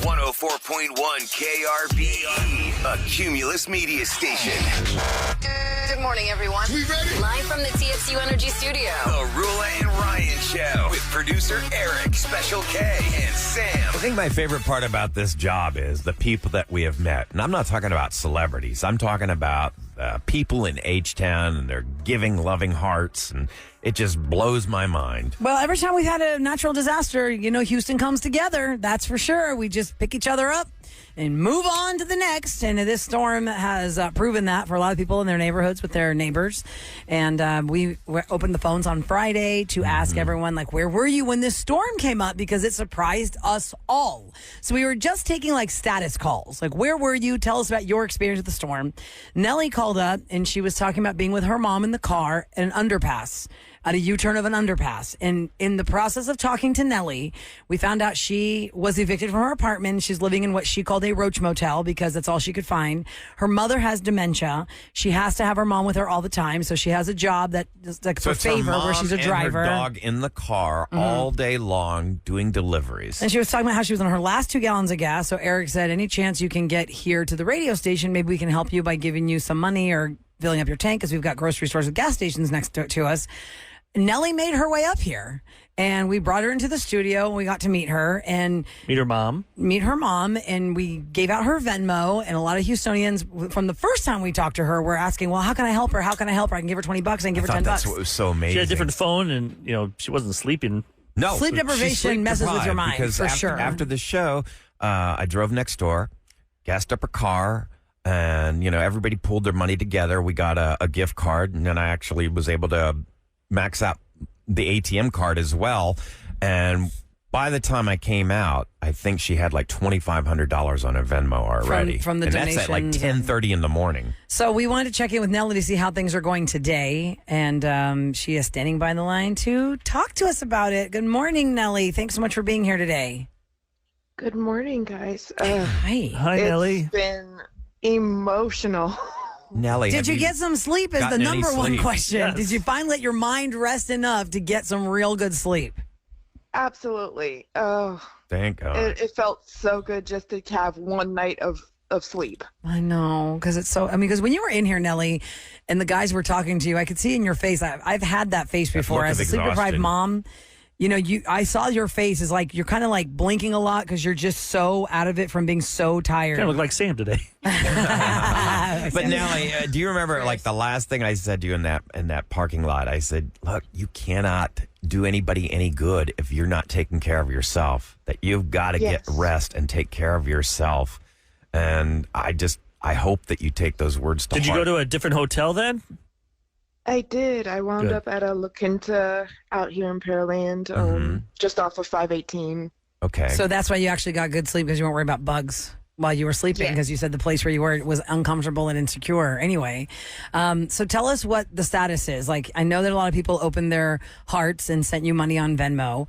104.1 KRBE, a Cumulus media station. Good morning, everyone. We ready? Live from the TXU Energy Studio. The Roula and Ryan Show with producer Eric, Special K, and Sam. I think my favorite part about this job is the people that we have met. And I'm not talking about celebrities. I'm talking about people in H-Town and their giving, loving hearts. And it just blows my mind. Well, every time we've had a natural disaster, Houston comes together. That's for sure. We just pick each other up and move on to the next. And this storm has proven that for a lot of people in their neighborhoods with their neighbors. And we opened the phones on Friday to ask everyone, where were you when this storm came up? Because it surprised us all. So we were just taking, status calls. Where were you? Tell us about your experience with the storm. Nellie called up, and she was talking about being with her mom in the car at an underpass. At a U-turn of an underpass. And in the process of talking to Nellie, we found out she was evicted from her apartment. She's living in what she called a roach motel because that's all she could find. Her mother has dementia. She has to have her mom with her all the time. So she has a job that is for favor where she's a driver. And her dog in the car all day long doing deliveries. And she was talking about how she was on her last 2 gallons of gas. So Eric said, any chance you can get here to the radio station, maybe we can help you by giving you some money or filling up your tank because we've got grocery stores with gas stations next to us. Nellie made her way up here, and we brought her into the studio, and we got to meet her and meet her mom, and we gave out her Venmo. And a lot of Houstonians, from the first time we talked to her, were asking, "Well, how can I help her? How can I help her? I can give her $20. I can give her $10." That's what was so amazing. She had a different phone, and she wasn't sleeping. No, sleep deprivation messes with your mind because sure. After the show, I drove next door, gassed up her car. And, everybody pulled their money together. We got a gift card, and then I actually was able to max out the ATM card as well. And by the time I came out, I think she had $2,500 on her Venmo already. From the and donations. that's at 10:30 in the morning. So we wanted to check in with Nellie to see how things are going today. And she is standing by the line to talk to us about it. Good morning, Nellie. Thanks so much for being here today. Good morning, guys. Hi. Hi, Nellie. It's been emotional. Nellie, did you get some sleep is the number one question. Yes. Did you finally let your mind rest enough to get some real good sleep? Absolutely. Oh, thank God. It felt so good just to have one night of sleep. I know, because it's so, because when you were in here, Nellie, and the guys were talking to you, I could see in your face, I've had that face before as a sleep-deprived mom. I saw your face is you're kind of blinking a lot because you're just so out of it from being so tired. Kind of look like Sam today. But Nellie, do you remember the last thing I said to you in that parking lot? I said, "Look, you cannot do anybody any good if you're not taking care of yourself. That you've got to get rest and take care of yourself." And I hope that you take those words to heart. Did you go to a different hotel then? I did. I wound up at a La Quinta out here in Pearland, just off of 518. Okay. So that's why you actually got good sleep because you weren't worried about bugs while you were sleeping because you said the place where you were was uncomfortable and insecure anyway. So tell us what the status is. I know that a lot of people opened their hearts and sent you money on Venmo.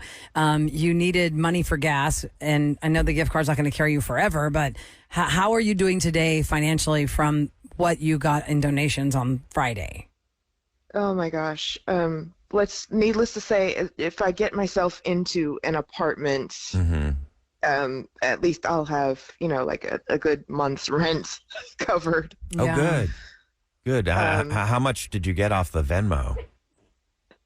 You needed money for gas, and I know the gift card's not going to carry you forever, but how are you doing today financially from what you got in donations on Friday? Oh my gosh. Needless to say, if I get myself into an apartment, at least I'll have, a good month's rent covered. Oh, Yeah. good. How much did you get off the Venmo?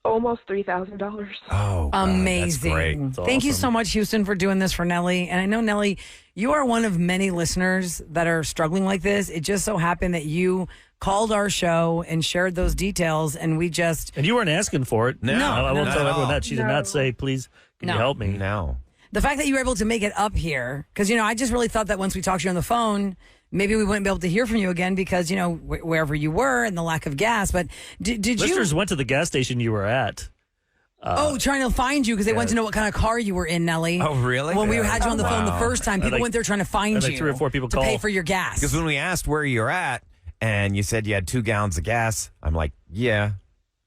Almost $3,000. Oh, God, amazing. That's great. That's Thank you awesome. so much, Houston, for doing this for Nellie. And I know, Nellie, you are one of many listeners that are struggling like this. It just so happened that you called our show and shared those details, and we just... And you weren't asking for it. No, I won't not tell at everyone all. that. She did not say, please, can you help me? No. The fact that you were able to make it up here, because, I just really thought that once we talked to you on the phone, maybe we wouldn't be able to hear from you again because, wherever you were and the lack of gas. But did you... Listeners went to the gas station you were at. trying to find you because they wanted to know what kind of car you were in, Nellie. Oh, really? When we had you on the phone the Wow. first time, people went there trying to find you. 3 or 4 people to call. pay for your gas. Because when we asked where you're at, and you said you had 2 gallons of gas, I'm like, yeah.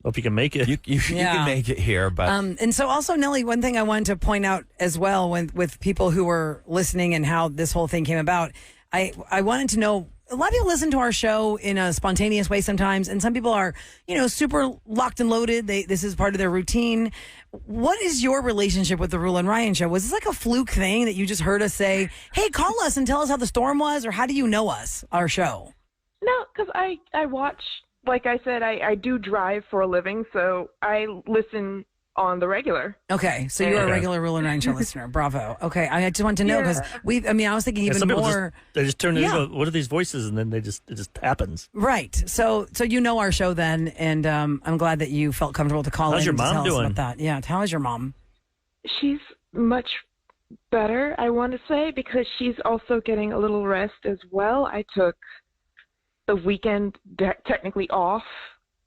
Hope you can make it. You can make it here, but... And so also, Nellie, one thing I wanted to point out as well with people who were listening and how this whole thing came about, I wanted to know a lot of people listen to our show in a spontaneous way sometimes, and some people are, super locked and loaded. This is part of their routine. What is your relationship with the Roula and Ryan show? Was this like a fluke thing that you just heard us say, hey, call us and tell us how the storm was, or how do you know us, our show? No, because I watch, like I said, I do drive for a living, so I listen on the regular. Okay, so you're a regular Roula and Ryan show listener. Bravo. Okay, I just want to know because I was thinking even some people more. They just turn into, what are these voices? And then it just happens. Right. So you know our show then, and I'm glad that you felt comfortable to call How's in your and mom to tell us doing? about that. Yeah, how is your mom? She's much better, I want to say, because she's also getting a little rest as well. I took the weekend technically off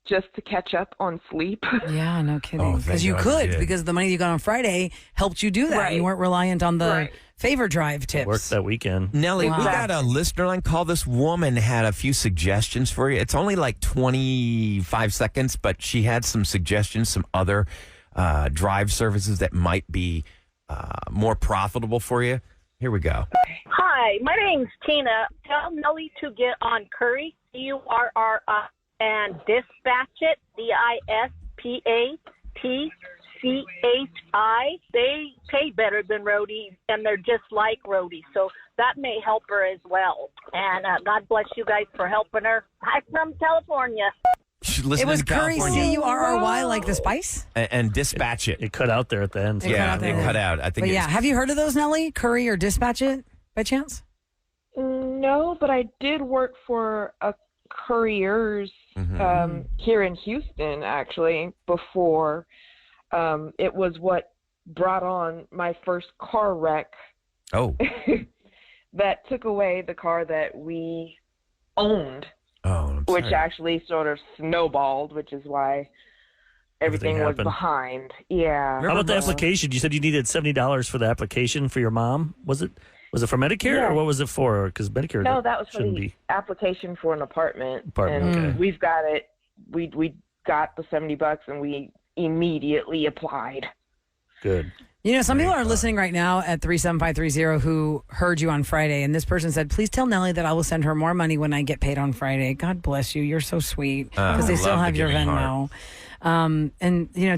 just to catch up on sleep. Yeah, no kidding. Because thank you God could, you did. because the money you got on Friday helped you do that. Right. You weren't reliant on the Right. favor drive tips. Worked that weekend. Nellie, we Wow. got a listener line call. This woman had a few suggestions for you. It's only like 25 seconds, but she had some suggestions, some other drive services that might be more profitable for you. Here we go. Hi, my name's Tina. Tell Nellie to get on Curry, CURRI, and dispatch it, DISPATCHI. They pay better than roadies, and they're just like roadies, so that may help her as well. And God bless you guys for helping her. Hi from California. She's It listening was to Curry, California. CURRY, like the spice? And dispatch it. It cut out there at the end. It cut out there. It cut out. I think. But it yeah, was- have you heard of those, Nellie? Curry or dispatch it, by chance? No, but I did work for a couriers here in Houston, actually, before. It was what brought on my first car wreck Oh. that took away the car that we owned, Oh. I'm which sorry. actually sort of snowballed, which is why everything was happened. behind. Yeah. How about the application? You said you needed $70 for the application for your mom. Was it for Medicare or what was it for? Because Medicare No, that was for shouldn't the be. application for an apartment. Apartment, and okay. we've got it. We got the $70 and we immediately applied. Good. Some people are listening right now at 37530 who heard you on Friday, and this person said, please tell Nellie that I will send her more money when I get paid on Friday. God bless you. You're so sweet. Because they still love have the your giving Venmo. And,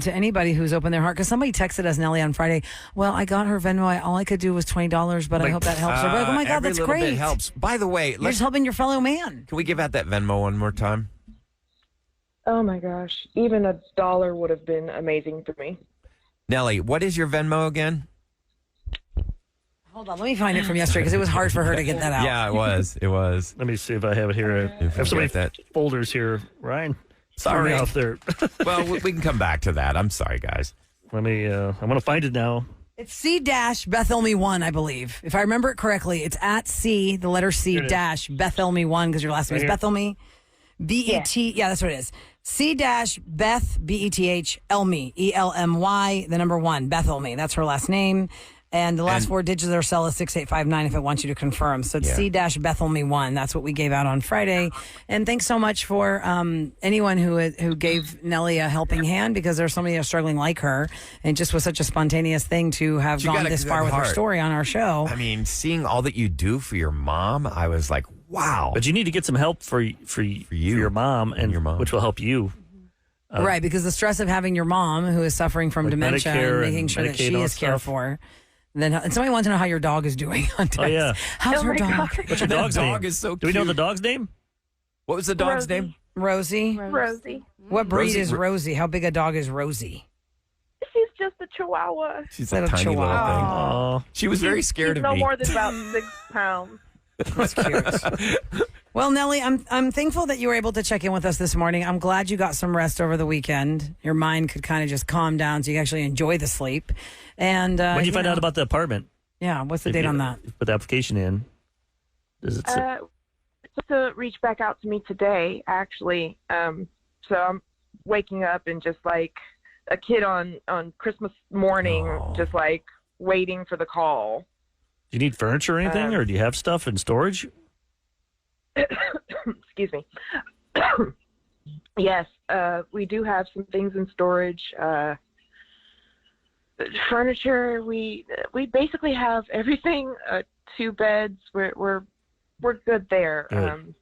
to anybody who's opened their heart, because somebody texted us, Nellie, on Friday, well, I got her Venmo. All I could do was $20, but I hope that helps her. We're like, oh, my God, every that's little great. bit helps. By the way, You're just helping your fellow man. can we give out that Venmo one more time? Oh my gosh. Even $1 would have been amazing for me. Nellie, what is your Venmo again? Hold on. Let me find it from yesterday, because it was hard for her to get that out. Yeah, it was. It was. Let me see if I have it here. I have so many that. folders here, Ryan. Sorry. Threw me off there. Well, we can come back to that. I'm sorry, guys. Let me. I'm gonna find it now. It's C-Bethelme1, I believe. If I remember it correctly, it's at C, the letter C it is. dash Bethelme1, because your last name is Right here. Bethelme. B-E-T, yeah, that's what it is. C dash Beth, B-E-T-H, Elmy, E-L-M-Y, the number 1, Bethelme. That's her last name. And the last And- 4 digits of their cell is 6859 if it wants you to confirm. So it's Yeah. C-Bethelme1. That's what we gave out on Friday. And thanks so much for anyone who gave Nellie a helping hand, because there's so many that are struggling like her. And it just was such a spontaneous thing to have She gone got a this good far with her heart. story on our show. I mean, seeing all that you do for your mom, I was like, wow. But you need to get some help for your mom, and your mom. which will help you. Right, because the stress of having your mom who is suffering from Like dementia Medicare and and making sure that Medicaid she and all is that cared stuff. for. And somebody wants to know how your dog is doing on text. Oh, yeah. How's Oh her my dog? God. What's your dog's dog name? is so Do we know cute. the dog's name? What was the dog's Rosie. name? Rosie? Rosie. What breed Rosie- is Rosie? How big a dog is Rosie? She's just a chihuahua. She's Little a tiny little chihuahua. thing. Oh, She was very scared She's of no me. more than about 6 pounds. That's cute. Well, Nellie, I'm thankful that you were able to check in with us this morning. I'm glad you got some rest over the weekend. Your mind could kind of just calm down so you can actually enjoy the sleep. And when did you find out about the apartment? Yeah, what's the If date you on that? Put the application in. Does it? Say, Just to reach back out to me today, actually. So I'm waking up and just like a kid on Christmas morning, just like waiting for the call. do you need furniture or anything, or do you have stuff in storage? Excuse me. Yes, we do have some things in storage. Furniture, we basically have everything. 2 beds. We're we're good there. Good.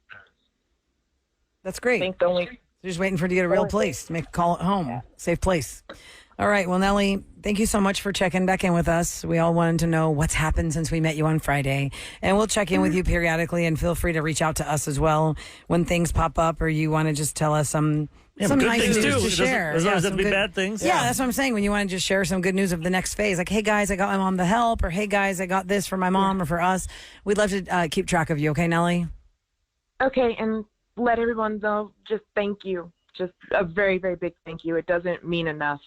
That's I great. think the only They're just waiting for you to get a real place, make a call at home, safe place. All right. Well, Nellie, thank you so much for checking back in with us. We all wanted to know what's happened since we met you on Friday. And we'll check in with you periodically, and feel free to reach out to us as well when things pop up or you want to just tell us some good nice things news too. to It doesn't- share. as long as it some doesn't be good- bad things. Yeah, that's what I'm saying. When you want to just share some good news of the next phase, like, hey guys, I got my mom the help, or hey guys, I got this for my mom or for us. We'd love to keep track of you. Okay, Nellie? okay, and let everyone know. Just thank you. Just a very, very big thank you. It doesn't mean enough.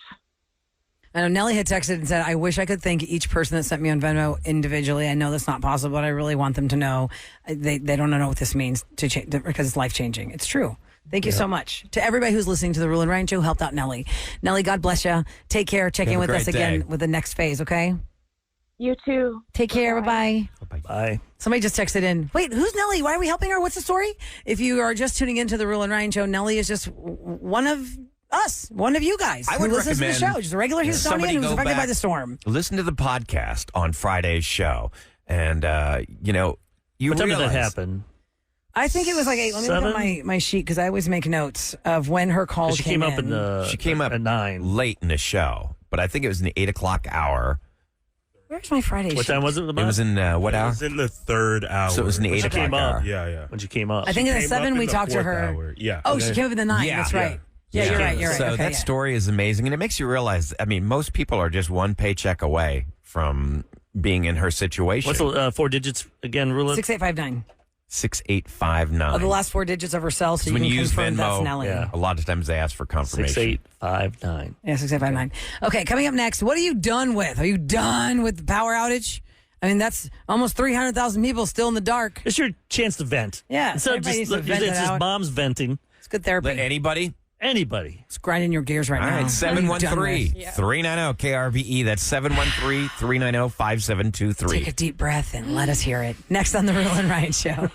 I know Nellie had texted and said, I wish I could thank each person that sent me on Venmo individually. I know that's not possible, but I really want them to know they don't know what this means to change, because it's life changing. It's true. Thank you so much to everybody who's listening to the Roula and Ryan Show. Helped out Nellie. Nellie, God bless you. Take care. Check in Have a with us great again day. with the next phase. Okay. You too. Take care. Bye bye. Bye. Somebody just texted in. Wait, who's Nellie? Why are we helping her? What's the story? If you are just tuning into the Roula and Ryan Show, Nellie is just one of us, one of you guys I who would listens to the recommend show. Just a regular somebody Houstonian who's go affected by back- the storm. Listen to the podcast on Friday's show, and you What time did that realize happen? I think it was like 8. Let me look at 7? my sheet, because I always make notes of when her call She came up in. she came up at 9. late in the show, but I think it was in the 8 o'clock hour. Where's my Friday What sheet? time was it? It was in what It hour? was in the third hour. So it was in the When 8 she o'clock came up. hour. Yeah. When she came up. I think in the Came 7 up we in the talked to fourth her. hour. Yeah. Oh, she came up in the 9. Yeah. That's right. Yeah, Yeah. you're right. You're right. So Okay, that yeah. story is amazing, and it makes you realize. I mean, most people are just one paycheck away from being in her situation. What's the 4 digits again, Roula? 6859. 6859. Oh, the last 4 digits of her cell, so when you you can use confirm that's Venmo, Nellie. Yeah. a lot of times they ask for confirmation. 6859. Yeah, 6859. Okay, coming up next, what are you done with? Are you done with the power outage? I mean, that's almost 300,000 people still in the dark. It's your chance to vent. Yeah, Instead of everybody just, needs to vent it's it just out. mom's venting. It's good therapy. Let anybody? Anybody. It's grinding your gears right All now. right, What are you done 713 with? 390 KRBE. That's 713 390 5723. Take a deep breath and let us hear it. Next on the Roula and Ryan Show.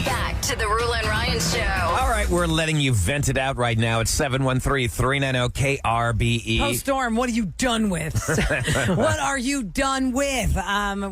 Back to the Roula and Ryan Show. All right, we're letting you vent it out right now. It's 713 390 KRBE. Post-storm, what are you done with? What are you done with?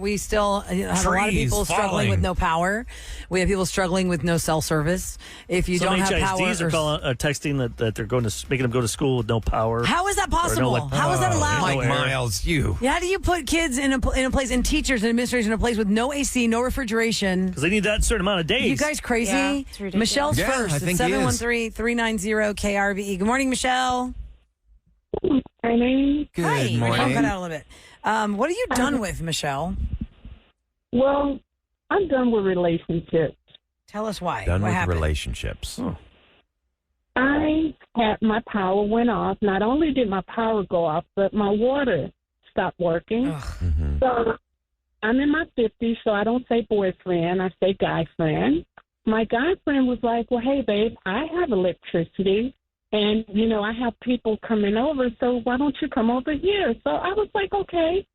We still have a lot of Trees people struggling falling. with no power. We have people struggling with no cell service. If you Some don't have power, HISDs are texting that they're going to making them go to school with no power. how is that possible? like- How is that allowed? Mike Nowhere. Miles, you. How do you put kids in a place, and teachers and administration in a place with no AC, no refrigeration? Because they need that certain amount of days. You guys crazy? Yeah, it's ridiculous. Michelle's Yeah, first. I It's think he is. 713-390 KRVE. Good morning, Michelle. Good Hi. morning. Your phone cut out a little bit. What are you done with, Michelle? Well, I'm done with relationships. Tell us why. Done what with happened? relationships. I had my power went off. Not only did my power go off, but my water stopped working. Ugh. Mm-hmm. So I'm in my 50s, so I don't say boyfriend, I say guy friend. My guy friend was like, well, hey, babe, I have electricity, and, I have people coming over, so why don't you come over here? So I was like, okay.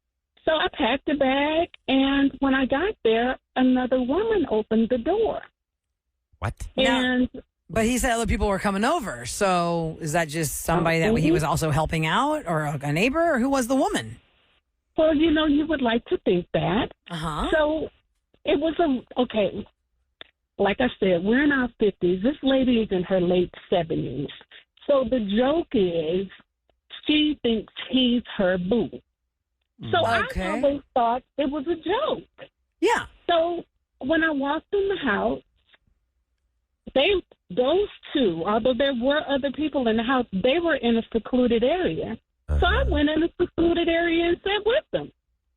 So I packed a bag, and when I got there, another woman opened the door. What? And But he said other people were coming over. So is that just somebody that he was also helping out, or a neighbor, or who was the woman? well, you would like to think that. Uh-huh. So it was okay. Like I said, we're in our 50s. This lady is in her late 70s. So the joke is she thinks he's her boo. So Okay. I always thought it was a joke. Yeah. So when I walked in the house, those two, although there were other people in the house, they were in a secluded area. So I went in a secluded area and sat with them.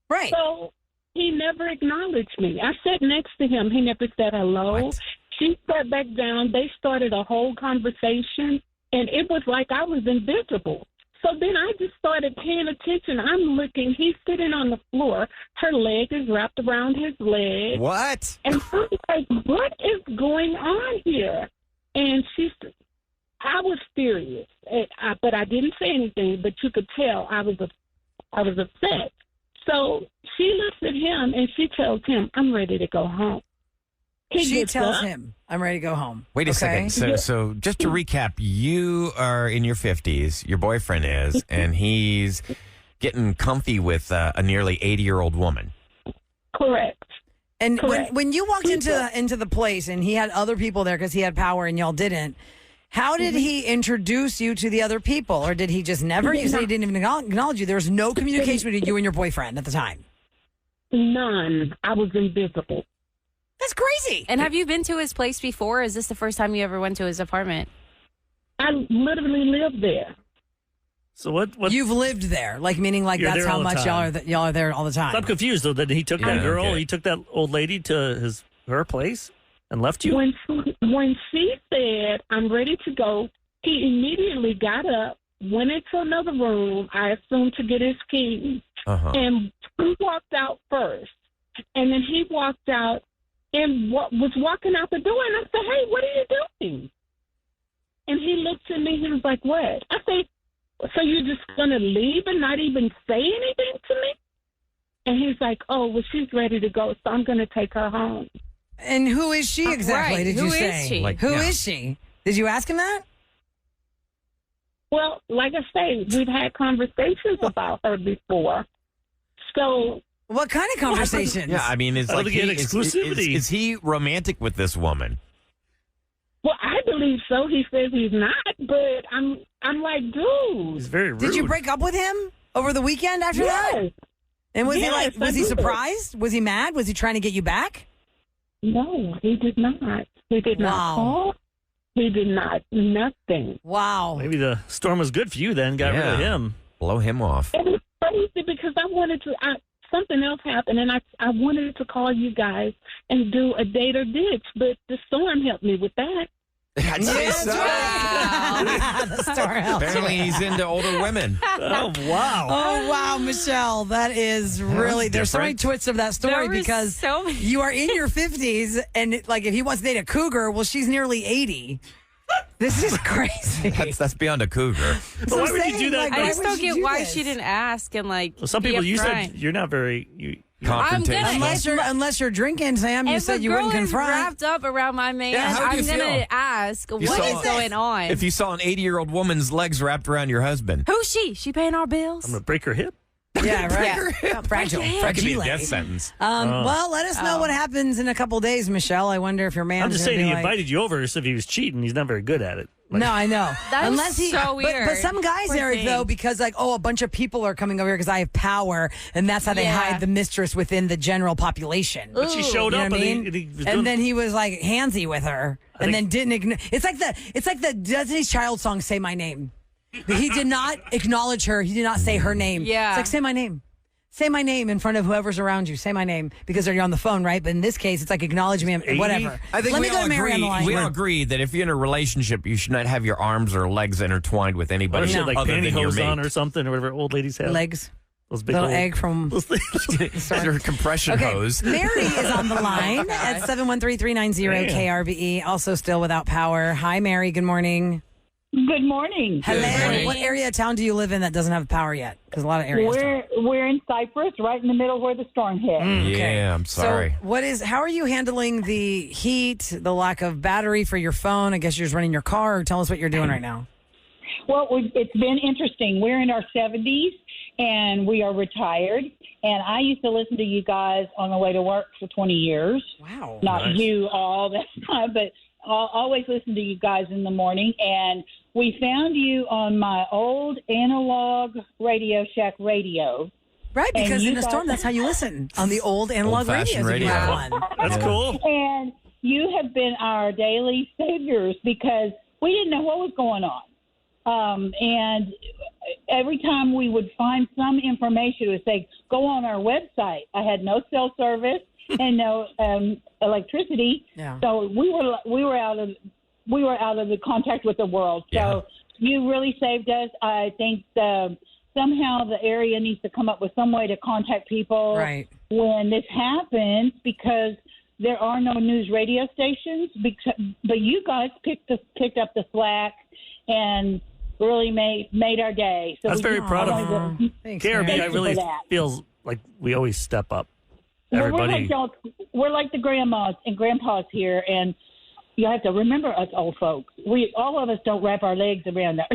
Right. So he never acknowledged me. I sat next to him. He never said hello. What? She sat back down. They started a whole conversation, and it was like I was invisible. So then I just started paying attention. I'm looking. He's sitting on the floor. Her leg is wrapped around his leg. What? And I'm like, what is going on here? And I was furious, but I didn't say anything. But you could tell I was upset. So she looks at him and she tells him, "I'm ready to go home." She gets tells up. him, "I'm ready to go home." Wait a Okay? second. So just to recap, you are in your 50s, your boyfriend is, and he's getting comfy with a nearly 80-year-old woman. Correct. And Correct. when you walked into the place and he had other people there because he had power and y'all didn't, how did he introduce you to the other people? Or did he just never? You said he didn't even acknowledge you. There was no communication between you and your boyfriend at the time. None. I was invisible. That's crazy. And have you been to his place before? Or is this the first time you ever went to his apartment? I literally lived there. So what? You've lived there, like meaning like You're that's there how all the much time. y'all are there all the time. I'm confused though. That he took that girl, okay. he took that old lady to her place and left you. When she said, I'm ready to go, he immediately got up, went into another room, I assumed to get his keys, and he walked out first. And then he walked out and was walking out the door, and I said, hey, what are you doing? And he looked at me, he was like, what? I said, so you're just going to leave and not even say anything to me? And he's like, oh, well, she's ready to go, so I'm going to take her home. And who is she exactly, Right. did you Who say? is she? Like, Who yeah. is she? Did you ask him that? Well, like I say, we've had conversations about her before. So What kind of conversations? Yeah, I mean, it's I don't like think he had exclusivity. Is he romantic with this woman? well, I believe so. He says he's not, but I'm like, dude. He's very rude. Did you break up with him over the weekend after that? Yes. And was he Yes, was I he did. surprised? Was he mad? Was he trying to get you back? No, he did not. He did Wow. not call. He did not. Nothing. Wow. Maybe the storm was good for you then. Got rid of Yeah. him. Blow him off. It was crazy because I wanted to. Something else happened, and I wanted to call you guys and do a date or ditch, but the storm helped me with that. I'd say so. The story helps. Apparently, he's into older women. Oh wow. Oh wow, Michelle, that is really. There's so many different. twists of that story There was because so many. you are in your 50s, and like if he wants to date a cougar, well, she's nearly 80. This is crazy. That's beyond a cougar. But why would you do that? Like, I why just would don't you get do why this? she didn't ask and like. Well, some be people, you upfront. said you're not very. Confrontational. Unless you're drinking, Sam. You If said a you girl wouldn't is confront. wrapped up around my man, Yeah, how would I'm you gonna feel? ask what saw- is going on. If you saw an 80-year-old woman's legs wrapped around your husband, Who's she? She paying our bills? I'm gonna break her hip. Yeah, right. Fragile. that could be a Fragile. death sentence. Well, let us know what happens in a couple days, Michelle. I wonder if your man's I'm just gonna saying be he like, invited you over, so if he was cheating, he's not very good at it. Like, No, I know. That was so But weird. some guys, Poor Eric, thing. though, because like, oh, a bunch of people are coming over here because I have power, and that's how they Yeah. hide the mistress within the general population. But she showed You know up what I and mean? he was And doing, then he was like handsy with her, and then didn't. It's like the Destiny's Child song "Say My Name." He did not acknowledge her. He did not say her name. Yeah. It's like say my name. Say my name in front of whoever's around you. Say my name because you're on the phone, right? But in this case, it's like acknowledge me, 80? whatever. I think Let we me go all to Mary on the agree. line. We all agree that if you're in a relationship, you should not have your arms or legs intertwined with what anybody if she had like other than your pantyhose on mate. or something, or whatever old ladies have. Legs, Those big little old, egg from. Your compression Okay, hose. Mary is on the line at 713-390-KRBE, also still without power. Hi, Mary. Good morning. Good morning. Hello. What area of town do you live in that doesn't have power yet? Because a lot of areas don't. We're in Cyprus, right in the middle where the storm hit. Yeah, I'm sorry. So how are you handling the heat, the lack of battery for your phone? I guess you're just running your car. Tell us what you're doing right now. Well, it's been interesting. We're in our 70s, and we are retired. And I used to listen to you guys on the way to work for 20 years. Wow. Not Nice. you all that time, but I'll always listen to you guys in the morning. And we found you on my old analog Radio Shack radio. Right, And because you in a storm, guys- that's how you listen on the old analog Old-fashioned radios. If you radio. have one. That's cool. And you have been our daily saviors because we didn't know what was going on. And every time we would find some information, it would say, go on our website. I had no cell service and no electricity. Yeah. So we were out of the contact with the world. So Yeah. you really saved us. I think somehow the area needs to come up with some way to contact people Right. when this happens, because there are no news radio stations. But you guys picked up the slack and really made our day. So That's we very just proud of wanted you. to- Thanks, KRB, Mary. I really for that. feels like we always step up. Well, Everybody. we're like the grandmas and grandpas here, and you have to remember us old folks. All of us don't wrap our legs around our.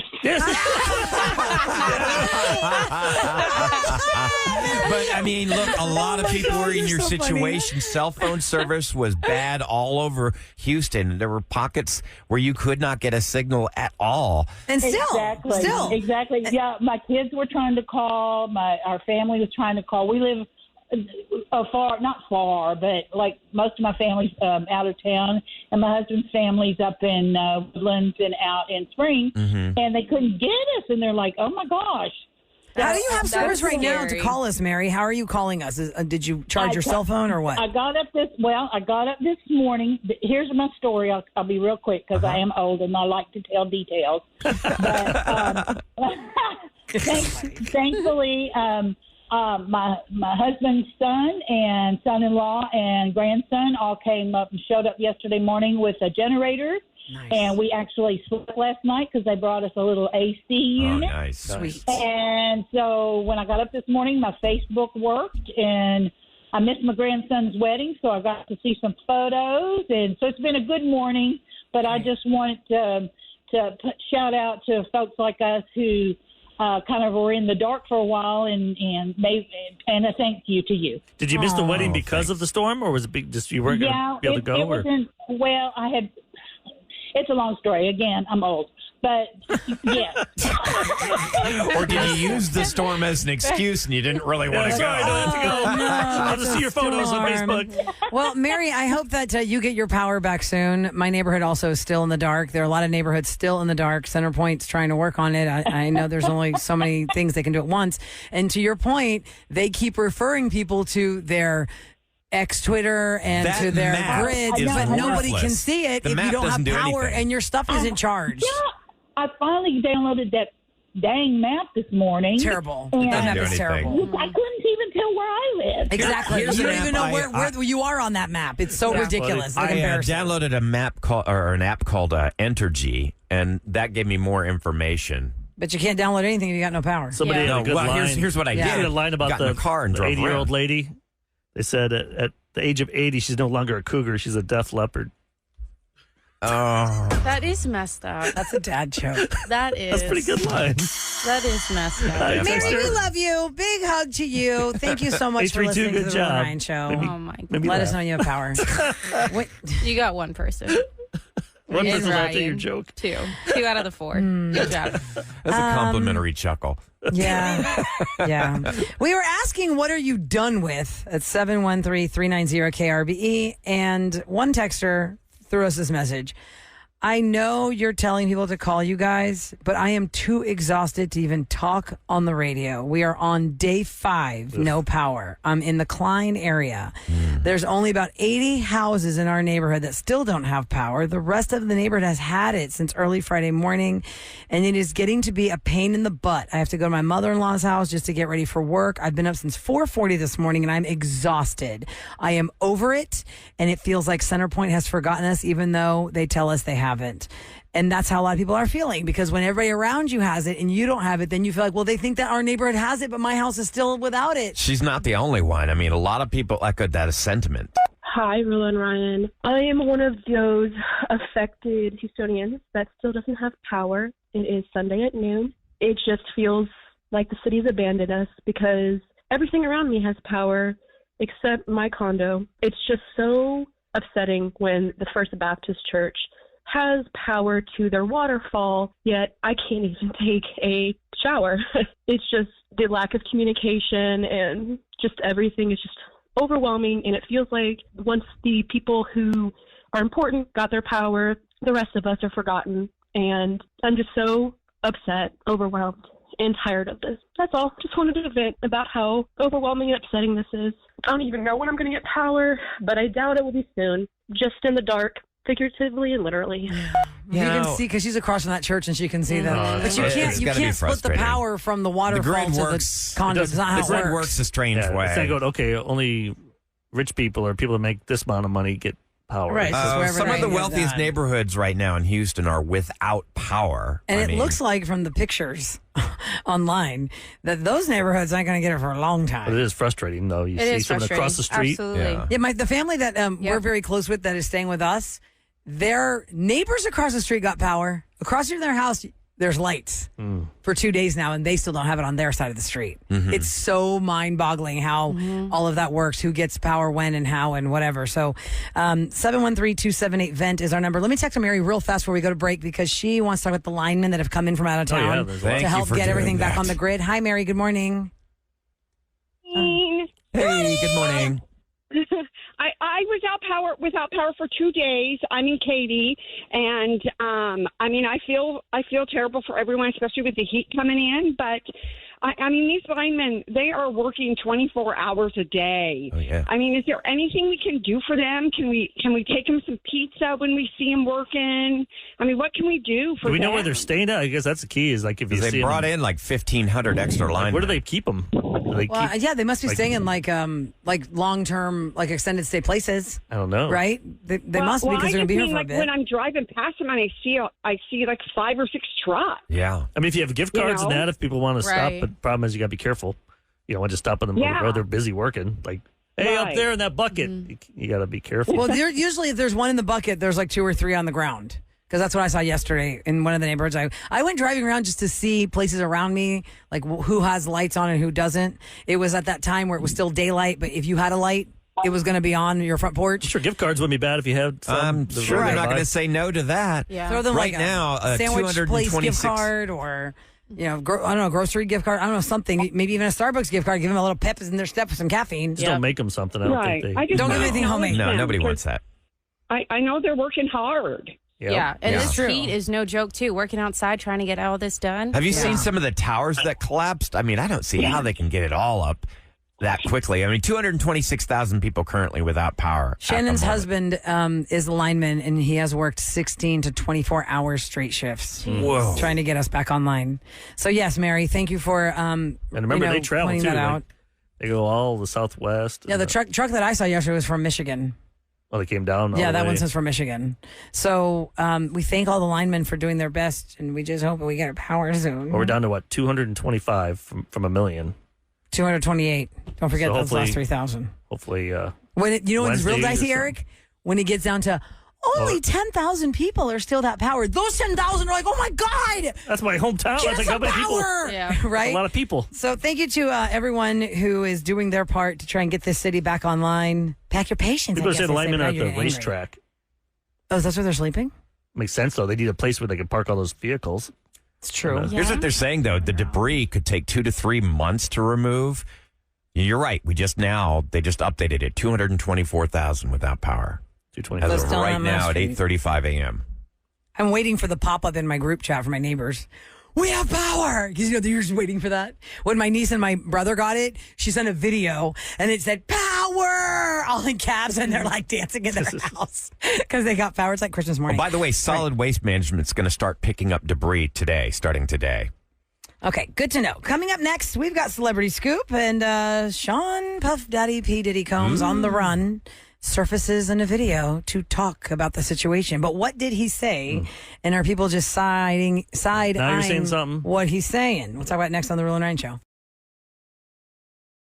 But I mean, look, a lot of people were in you're your so funny. situation. Cell phone service was bad all over Houston. There were pockets where you could not get a signal at all. And still. Exactly. Yeah, my kids were trying to call. Our family was trying to call. We live not far, but like most of my family's out of town, and my husband's family's up in Woodlands and out in Spring, and they couldn't get us, and they're like, "Oh my gosh." How do you have service right now to scary. call us, Mary? How are you calling us? Did you charge your cell phone or what? I got up this morning. Here's my story. I'll be real quick because I am old and I like to tell details. But thankfully, my husband's son and son-in-law and grandson all came up and showed up yesterday morning with a generator. Nice. And we actually slept last night because they brought us a little AC unit. Oh, nice. Sweet. And so when I got up this morning, my Facebook worked, and I missed my grandson's wedding, so I got to see some photos. And so it's been a good morning, but I just wanted to shout out to folks like us who kind of were in the dark for a while, and a thank you to you. Did you miss the wedding because of the storm, or was it just you weren't going to be able to go? It wasn't. Well, I had. It's a long story. Again, I'm old. But, yeah. Or did you use the storm as an excuse and you didn't really want to go? Sorry, I don't have to go. I'll just see your photos on Facebook. Well, Mary, I hope that you get your power back soon. My neighborhood also is still in the dark. There are a lot of neighborhoods still in the dark. Center Point's trying to work on it. I know there's only so many things they can do at once. And to your point, they keep referring people to their Twitter and That to their map grids, is but nobody can worthless. see it The if map you don't have doesn't do power anything. and your stuff isn't charged. Yeah, I finally downloaded that dang map this morning. Terrible. And That map do is anything. terrible. I couldn't even tell where I live. Exactly. Here's You an don't even app know where you are on that map. It's so ridiculous. Like I embarrassing. downloaded an app called Entergy, and that gave me more information. But you can't download anything if you got no power. Somebody had a good line. Here's what I Yeah. did. They had a line about Got in the a car and drove 80-year-old around. lady. They said at the age of 80, she's no longer a cougar. She's a deaf leopard. Oh, That is messed up. That's a dad joke. That is. That's a pretty good line. That is messed up. Yeah. Mary, we love you. Big hug to you. Thank you so much for 832, listening to good the job. Will Ryan Show. Maybe- Oh my maybe god. Let us laugh. know you have power. Wait. You got one person. One And person laughed at your Ryan. joke. Two out of the four. Good job. that's a complimentary chuckle. Yeah. Yeah. We were asking, what are you done with at 713-390-KRBE? And one texter threw us this message. I know you're telling people to call you guys, but I am too exhausted to even talk on the radio. We are on day 5, no power. I'm in the Klein area. There's only about 80 houses in our neighborhood that still don't have power. The rest of the neighborhood has had it since early Friday morning, and it is getting to be a pain in the butt. I have to go to my mother-in-law's house just to get ready for work. I've been up since 4:40 this morning, and I'm exhausted. I am over it, and it feels like Center Point has forgotten us, even though they tell us they haven't. And that's how a lot of people are feeling, because when everybody around you has it and you don't have it, then you feel like, well, they think that our neighborhood has it, but my house is still without it. She's not the only one. I mean, a lot of people echoed that sentiment. Hi, Roula and Ryan. I am one of those affected Houstonians that still doesn't have power. It is Sunday at noon. It just feels like the city's abandoned us because everything around me has power except my condo. It's just so upsetting when the First Baptist Church has power to their waterfall, yet I can't even take a shower. It's just the lack of communication and just everything is just overwhelming, and it feels like once the people who are important got their power, the rest of us are forgotten, and I'm just so upset, overwhelmed, and tired of this. That's all. Just wanted to vent about how overwhelming and upsetting this is. I don't even know when I'm going to get power, but I doubt it will be soon. Just in the dark, figuratively and literally. You can see, because she's across from that church and she can see that. But you It's can't gotta be split the frustrating. power from the The waterfall grid to works. the condo. It's not how The it grid works. works a strange Yeah, way. it's not going, okay, only rich people or people that make this amount of money get power. Right. It's just wherever Some they of the get wealthiest that. neighborhoods right now in Houston are without power. And I it mean, looks like from the pictures online that those neighborhoods aren't going to get it for a long But it time. is frustrating, though. You It see is someone across the street. Absolutely. Yeah. Yeah, the family that we're Yep. very close with that is staying with us, their neighbors across the street got power. Across from their house, there's lights for 2 days now, and they still don't have it on their side of the street. It's so mind-boggling how all of that works, who gets power when and how and whatever. So 713-278-VENT is our number. Let me text Mary real fast before we go to break because she wants to talk about the linemen that have come in from out of town to help get everything back on the grid. Hi, Mary. Good morning. Hey, good morning. I was without power for 2 days. I'm in Katy, and I feel terrible for everyone, especially with the heat coming in. But these linemen, they are working 24 hours a day. Oh, yeah. Is there anything we can do for them? Can we take them some pizza when we see them working? What can we do for them? Do we know where they're staying at? I guess that's the key. Is like if you see they brought in like 1,500 extra linemen. Where do they keep them? They must be staying in like long-term, like extended stay places. I don't know. Right? They must because they're going to be here for a bit. When I'm driving past them and I see like 5 or 6 trucks. Yeah. If you have gift cards and that, if people want to stop, but the problem is you got to be careful. You don't want to stop on the middle of the road. They're busy working. Like, hey, up there in that bucket. You got to be careful. Well, usually if there's one in the bucket, there's like 2 or 3 on the ground. Because that's what I saw yesterday in one of the neighborhoods. I went driving around just to see places around me, like who has lights on and who doesn't. It was at that time where it was still daylight, but if you had a light, it was going to be on your front porch. Sure, gift cards wouldn't be bad if you had some. I'm sure they're not going to say no to that. Yeah. Throw them right like now, a sandwich place gift card or... I don't know, grocery gift card. I don't know, something. Maybe even a Starbucks gift card. Give them a little pep in their step with some caffeine. Just don't make them something. I don't think they... Don't give anything homemade. No, nobody wants that. I know they're working hard. Yeah, and this heat is no joke, too. Working outside, trying to get all this done. Have you seen some of the towers that collapsed? I don't see how they can get it all up that quickly. 226,000 people currently without power. Shannon's husband is a lineman, and he has worked 16 to 24 hours straight shifts. Whoa. Trying to get us back online. So, yes, Mary, thank you for and remember, they travel, pointing too. that out. They go all the Southwest. Yeah, the truck that I saw yesterday was from Michigan. Oh, they came down. Yeah, that one says from Michigan. So we thank all the linemen for doing their best, and we just hope that we get our power soon. Well, we're down to 225 from a million. 228. Don't forget those last 3,000. Hopefully, when it's real dicey, or Eric, when it gets down to only 10,000 people are still that powered. Those 10,000 are like, oh my God, that's my hometown. Get That's like how many people? Yeah, right. A lot of people. So thank you to everyone who is doing their part to try and get this city back online. Pack your patience. People say the linemen are at the racetrack. Oh, that's where they're sleeping? Makes sense, though. They need a place where they can park all those vehicles. It's true. Here's what they're saying, though. The debris could take 2 to 3 months to remove. You're right. They just updated it. 224,000 without power. 225. As of right now at 8:35 a.m. I'm waiting for the pop-up in my group chat for my neighbors. We have power! Because, they're just waiting for that. When my niece and my brother got it, she sent a video, and it said, power! All in caps, and they're, like, dancing in their house. Because they got power. It's like Christmas morning. By the way, solid waste management's going to start picking up debris starting today. Okay, good to know. Coming up next, we've got Celebrity Scoop, and Sean Puff Daddy P. Diddy Combs on the run surfaces in a video to talk about the situation. But what did he say? And are people just side-eyeing Now you're saying something. What he's saying? We'll talk about it next on the Roula and Ryan Show.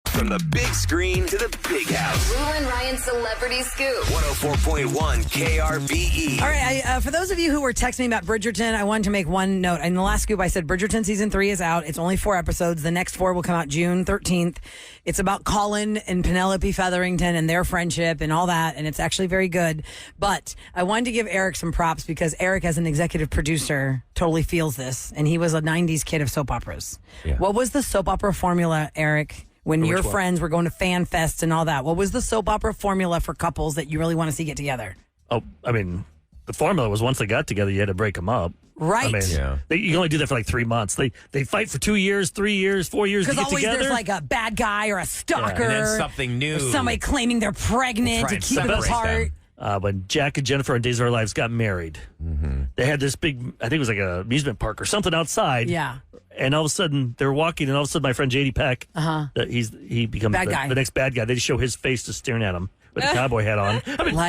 From the big screen to the big house. Roula and Ryan Celebrity Scoop. 104.1 KRBE. All right, for those of you who were texting me about Bridgerton, I wanted to make one note. In the last scoop, I said Bridgerton Season 3 is out. It's only 4 episodes. The next 4 will come out June 13th. It's about Colin and Penelope Featherington and their friendship and all that, and it's actually very good. But I wanted to give Eric some props because Eric, as an executive producer, totally feels this, and he was a 90s kid of soap operas. Yeah. What was the soap opera formula, Eric? When your friends were going to fan fests and all that, what was the soap opera formula for couples that you really want to see get together? Oh, the formula was once they got together, you had to break them up. Right. You can only do that for like 3 months. They fight for 2 years, 3 years, 4 years to get together. Because always there's like a bad guy or a stalker. And then something new. Or somebody claiming they're pregnant to keep it apart. When Jack and Jennifer and Days of Our Lives got married, they had this big, I think it was like an amusement park or something outside. Yeah. And all of a sudden, they're walking, and all of a sudden, my friend J.D. Peck, he becomes the next bad guy. They just show his face just staring at him with a cowboy hat on.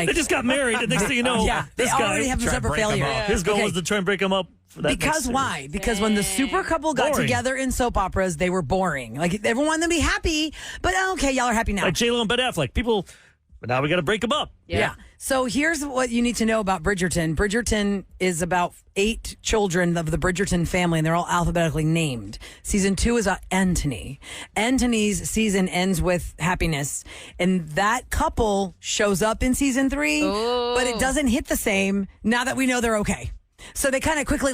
They just got married, and next thing you know, they already have a separate failure. His goal was to try and break them up. Because why? Because when the super couple got together in soap operas, they were boring. Like, everyone wanted them to be happy, but okay, y'all are happy now. Like J.Lo and Ben Affleck. People But now we got to break them up. Yeah. So here's what you need to know about Bridgerton. Bridgerton is about 8 children of the Bridgerton family, and they're all alphabetically named. Season 2 is Anthony. Anthony's season ends with happiness, and that couple shows up in season 3, but it doesn't hit the same now that we know they're okay. So they kind of quickly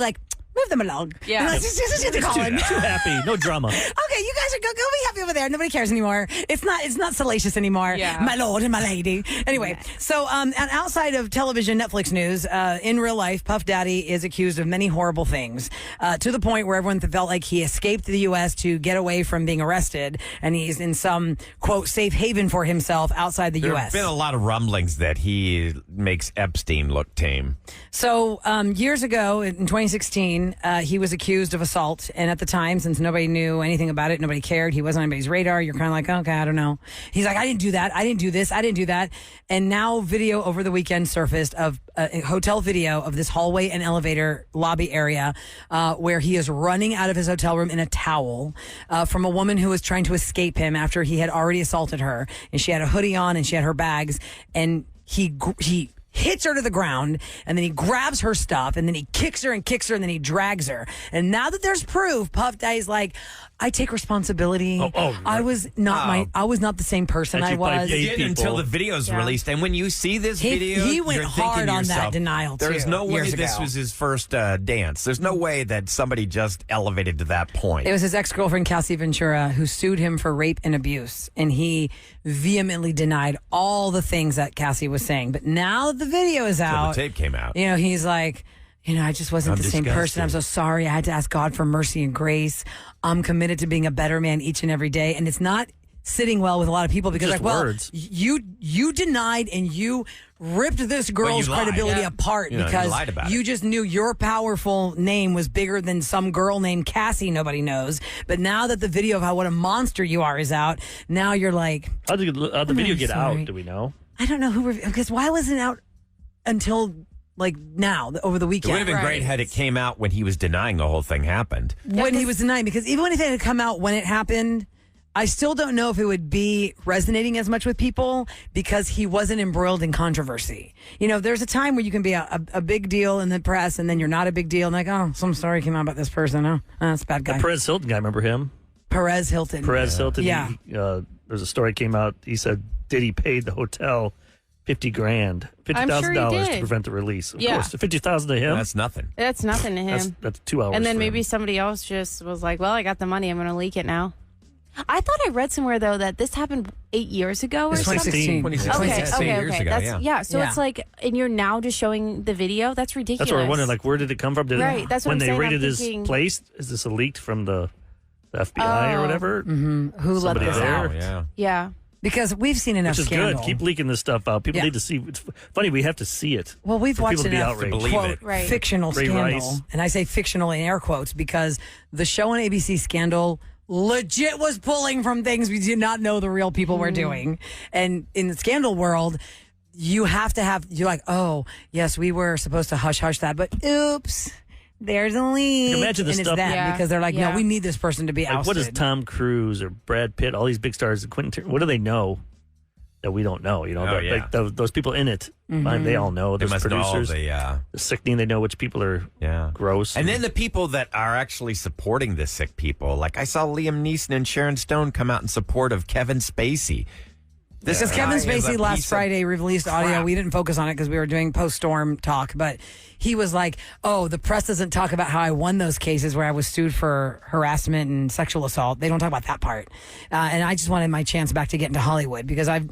move them along. Yeah. Let's just get the call in. Too happy. No drama. Okay, you guys are go be happy over there. Nobody cares anymore. It's not salacious anymore. Yeah. My lord and my lady. Anyway, so and outside of television, Netflix news, in real life, Puff Daddy is accused of many horrible things, to the point where everyone felt like he escaped the U.S. to get away from being arrested, and he's in some quote safe haven for himself outside the There U.S. have been a lot of rumblings that he makes Epstein look tame. So years ago, in 2016, he was accused of assault. And at the time, since nobody knew anything about it, nobody cared, he wasn't on anybody's radar, you're kind of like, okay, I don't know. He's like, I didn't do that. I didn't do this. I didn't do that. And now video over the weekend surfaced of a hotel video of this hallway and elevator lobby area where he is running out of his hotel room in a towel from a woman who was trying to escape him after he had already assaulted her. And she had a hoodie on and she had her bags. And he hits her to the ground, and then he grabs her stuff, and then he kicks her, and then he drags her. And now that there's proof, Puff Daddy's like, I take responsibility. I was not the same person I was. He did until the video's released. And when you see this video, he went hard on that denial, too. There's no way years this ago. was his first dance. There's no way that somebody just elevated to that point. It was his ex-girlfriend, Cassie Ventura, who sued him for rape and abuse. And he vehemently denied all the things that Cassie was saying. But now that the video is out, the tape came out. He's like, I just wasn't the same person. I'm so sorry. I had to ask God for mercy and grace. I'm committed to being a better man each and every day. And it's not sitting well with a lot of people because, words. you denied and you ripped this girl's credibility apart because you just knew your powerful name was bigger than some girl named Cassie nobody knows. But now that the video of what a monster you are is out, now you're like, how'd the video get out? Do we know? I don't know because why wasn't it out until now, over the weekend? It would have been great had it came out when he was denying the whole thing happened. When he was denying, because even if it had come out when it happened, I still don't know if it would be resonating as much with people because he wasn't embroiled in controversy. There's a time where you can be a big deal in the press and then you're not a big deal. And like, oh, some story came out about this person. Oh, that's a bad guy. The Perez Hilton guy, remember him? Perez Hilton. Yeah. There's a story came out. He said Diddy paid the hotel $50,000 to prevent the release. Of course, $50,000 to him. That's nothing. That's nothing to him. That's 2 hours. And then for maybe him. somebody else just was like, "Well, I got the money. I'm going to leak it now." I thought I read somewhere though that this happened 8 years ago or something. 2016 years ago. So it's like, and you're now just showing the video. That's ridiculous. That's what we're wondering. Where did it come from? That's what when I'm they saying, raided his place. Is this a leaked from the FBI or whatever? Mm-hmm. Who let this out? Yeah. Because we've seen enough scandal. Which is good. Keep leaking this stuff out. People need to see. It's funny, we have to see it. Well, we've watched enough quote, fictional scandal. And I say fictional in air quotes because the show on ABC Scandal legit was pulling from things we did not know the real people were doing. And in the scandal world, you have to you're like, oh, yes, we were supposed to hush that, but oops. There's a leak. Imagine the stuff because they're like, no, we need this person to be ousted. What does Tom Cruise or Brad Pitt, all these big stars, what do they know that we don't know? Those people in it, they all know. They must producers, know the sickening. They know which people are gross. And then the people that are actually supporting the sick people, like I saw Liam Neeson and Sharon Stone come out in support of Kevin Spacey. Because Kevin Spacey last Friday released audio. We didn't focus on it because we were doing post-storm talk, but he was like, oh, the press doesn't talk about how I won those cases where I was sued for harassment and sexual assault. They don't talk about that part. And I just wanted my chance back to get into Hollywood because I've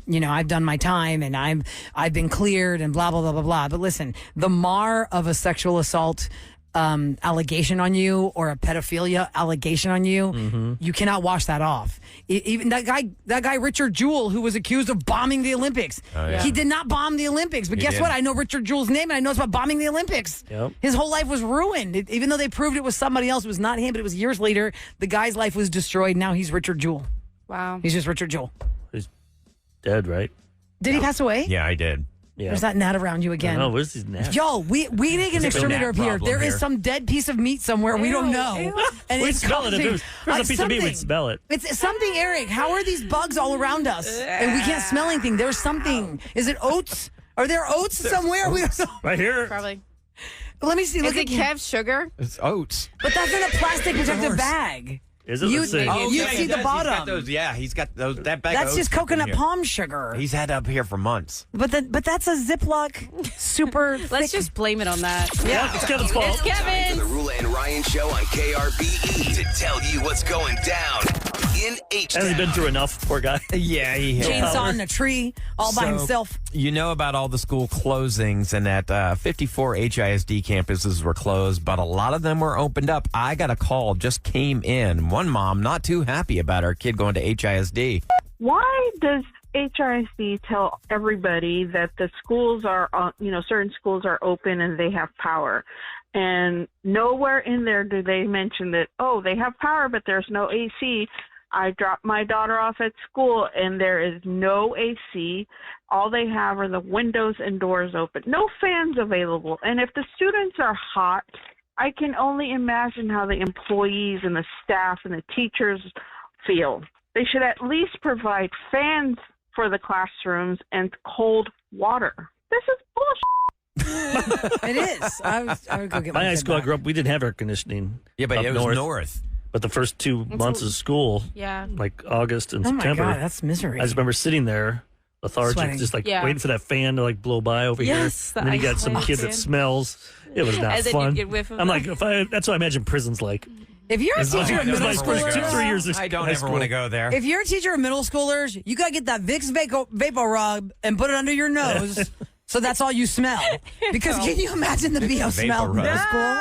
done my time and I've been cleared and blah, blah, blah, blah, blah. But listen, the mar of a sexual assault allegation on you or a pedophilia allegation on you, you cannot wash that off. Even that guy Richard Jewell, who was accused of bombing the Olympics, he did not bomb the Olympics. But guess what? I know Richard Jewell's name and I know it's about bombing the Olympics. Yep. His whole life was ruined. Even though they proved it was somebody else, it was not him, but it was years later. The guy's life was destroyed. Now he's Richard Jewell. Wow. He's just Richard Jewell. He's dead, right? Did he pass away? Yeah, I did. Yeah. There's that gnat around you again. Oh, where's these gnats? Yo, we need an exterminator up here. There is here. some dead piece of meat somewhere we don't know. And We'd it's smell it. If causing, there's a piece of meat, we'd smell it. It's something, Eric. How are these bugs all around us? And we can't smell anything. There's something. Is it oats? Are there oats somewhere? We don't know. Right here. Probably. Let me see. Is Look it at Kev's sugar? It's oats. But that's in a plastic protective bag. Is it? Let's see. You see the bottom. He's got those. That bag. That's of just oats coconut in here. palm sugar. He's had up here for months. But that's a Ziploc super Let's thick. just blame it on that. Yeah, it's Kevin's fault. It's Time for Kevin. the Roula and Ryan show on KRBE to tell you what's going down in H-Town. Hasn't he been through enough, poor guy? Yeah, he has. Chainsawing a tree all by So, himself. You know about all the school closings, and that 54 HISD campuses were closed, but a lot of them were opened up. I got a call, just came in. One mom not too happy about her kid going to HISD. Why does HISD tell everybody that the schools are, certain schools are open and they have power? And nowhere in there do they mention that, they have power, but there's no AC. I dropped my daughter off at school and there is no AC. All they have are the windows and doors open. No fans available. And if the students are hot, I can only imagine how the employees and the staff and the teachers feel. They should at least provide fans for the classrooms and cold water. This is bullshit. It is. I would go get My my high kid school, I back. grew up, we didn't have air conditioning. Yeah, but up it was north. But the first 2 months of school, Yeah. like August and Oh my September, God, that's misery. I just remember sitting there, lethargic, Sweating. just like Yeah. waiting for that fan to like blow by over Yes, here. And then you got some ice kid that fan. smells. It was not And then fun. you get whiff of I'm it. like, that's what I imagine prison's like. If you're a It's teacher like- of it's middle my first schoolers, 2-3 years of I don't high ever school. want to go there. if you're a teacher of middle schoolers, you gotta get that Vicks Vapor Rub and put it under your nose. So that's all you smell. Because can you imagine the BO smell in Rub. middle school?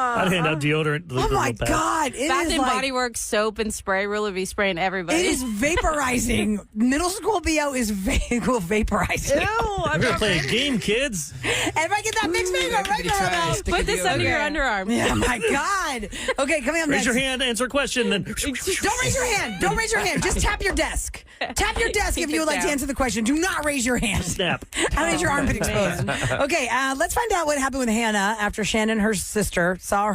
I'd hand out deodorant. Oh my God. It Bath is and like, Body Works soap and spray. Really be spraying everybody. it is vaporizing. Middle school BO is vaporizing. We're going to play a game, kids. Everybody get that Vicks Vapor right now. Put this under your underarm. Yeah, my God. Okay, coming up Raise next. your hand, answer a question, then. Don't raise your hand. Don't raise your hand. Just tap your desk. Tap your desk if Keep you it would like to down. answer the question. Do not raise your hand. Snap. How did your armpit exposed? Okay, let's find out what happened with Hannah after Shannon, her sister, saw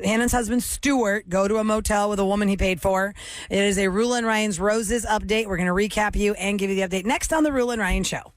Hannah's husband, Stuart, go to a motel with a woman he paid for. It is a Roula and Ryan's Roses update. We're going to recap you and give you the update next on the Roula and Ryan Show.